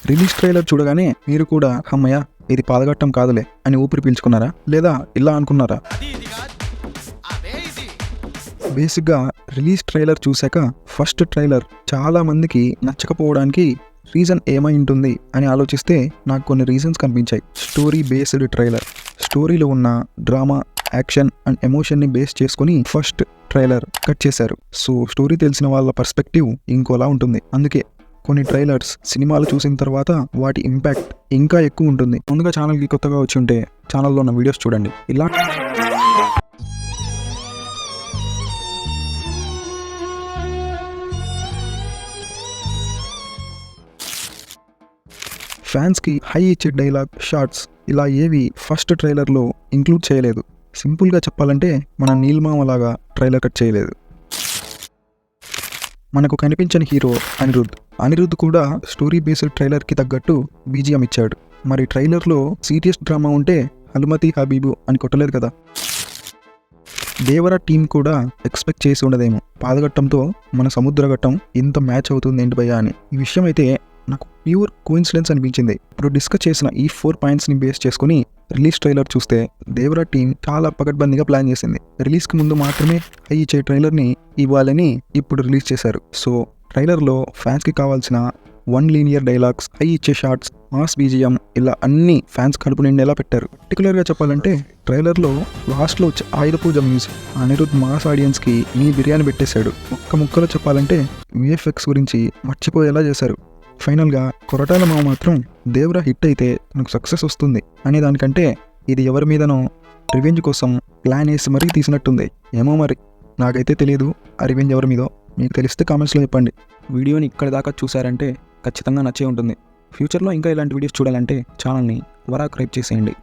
Release trailer చూడగానే మీరు కూడా హమ్మయ్య ఇది పాదగట్టం కాదులే అని ఊపిరి పీల్చుకున్నారా, లేదా ఇలా అనుకున్నారా? బేసిక్గా రిలీజ్ ట్రైలర్ చూశాక ఫస్ట్ ట్రైలర్ చాలా మందికి నచ్చకపోవడానికి రీజన్ ఏమై ఉంటుంది అని ఆలోచిస్తే నాకు కొన్ని రీజన్స్ కనిపించాయి. స్టోరీ బేస్డ్ ట్రైలర్, స్టోరీలో ఉన్న డ్రామా, యాక్షన్ అండ్ ఎమోషన్ని బేస్ చేసుకుని ఫస్ట్ ట్రైలర్ కట్ చేశారు. సో స్టోరీ తెలిసిన వాళ్ళ పర్స్పెక్టివ్ ఇంకోలా ఉంటుంది. అందుకే కొన్ని ట్రైలర్స్ సినిమాలు చూసిన తర్వాత వాటి ఇంపాక్ట్ ఇంకా ఎక్కువ ఉంటుంది. ముందుగా ఛానల్కి కొత్తగా వచ్చి ఉంటే ఛానల్లో ఉన్న వీడియోస్ చూడండి. ఇలా ఫ్యాన్స్కి హై ఇచ్చే డైలాగ్, షార్ట్స్ ఇలా ఏవి ఫస్ట్ ట్రైలర్లో ఇంక్లూడ్ చేయలేదు. సింపుల్గా చెప్పాలంటే మన నీల్మామలాగా ట్రైలర్ కట్ చేయలేదు. మనకు కనిపించని హీరో అనిరుద్ధ్ కూడా స్టోరీ బేస్డ్ ట్రైలర్కి తగ్గట్టు బీజిఎం ఇచ్చాడు. మరి ట్రైలర్లో సీరియస్ డ్రామా ఉంటే హనుమతి హబీబు అని కొట్టలేదు కదా. దేవరా టీం కూడా ఎక్స్పెక్ట్ చేసి ఉండదేమో పాదగట్టంతో మన సముద్రగట్టం ఇంత మ్యాచ్ అవుతుంది ఏంటి భయ్యా అని. ఈ విషయం అయితే నాకు ప్యూర్ కోఇన్సిడెన్స్ అనిపించింది. ఇప్పుడు డిస్కస్ చేసిన ఈ 4 పాయింట్స్ని బేస్ చేసుకుని రిలీజ్ ట్రైలర్ చూస్తే దేవరా టీం చాలా పకడ్బందీగా ప్లాన్ చేసింది. రిలీజ్కి ముందు మాత్రమే హై ఇచ్చే ట్రైలర్ని ఇవ్వాలని ఇప్పుడు రిలీజ్ చేశారు. సో ట్రైలర్లో ఫ్యాన్స్కి కావాల్సిన 1 లీనియర్ డైలాగ్స్, హై ఇచ్చే షార్ట్స్, మాస్ బీజిఎం ఇలా అన్ని ఫ్యాన్స్ కడుపు నిండేలా పెట్టారు. పర్టికులర్గా చెప్పాలంటే ట్రైలర్లో లాస్ట్లో వచ్చే ఆయుధ పూజ మ్యూజిక్ అనిరుద్ధ్ మాస్ ఆడియన్స్కి బిర్యానీ పెట్టేశాడు. ముక్కలో చెప్పాలంటే విఎఫ్ఎక్స్ గురించి మర్చిపోయేలా చేశారు. ఫైనల్గా కొరటాల మామ మాత్రం దేవరా హిట్ అయితే మనకు సక్సెస్ వస్తుంది అనే దానికంటే ఇది ఎవరి మీదనో రివెంజ్ కోసం ప్లాన్ వేసి మరీ తీసినట్టుంది. ఏమో మరి, నాకైతే తెలియదు ఆ రివెంజ్ ఎవరి మీదో. మీకు తెలిస్తే కామెంట్స్లో చెప్పండి. వీడియోని ఇక్కడ దాకా చూసారంటే ఖచ్చితంగా నచ్చే ఉంటుంది. ఫ్యూచర్లో ఇంకా ఇలాంటి వీడియోస్ చూడాలంటే ఛానల్ని సబ్స్క్రైబ్ చేసేయండి.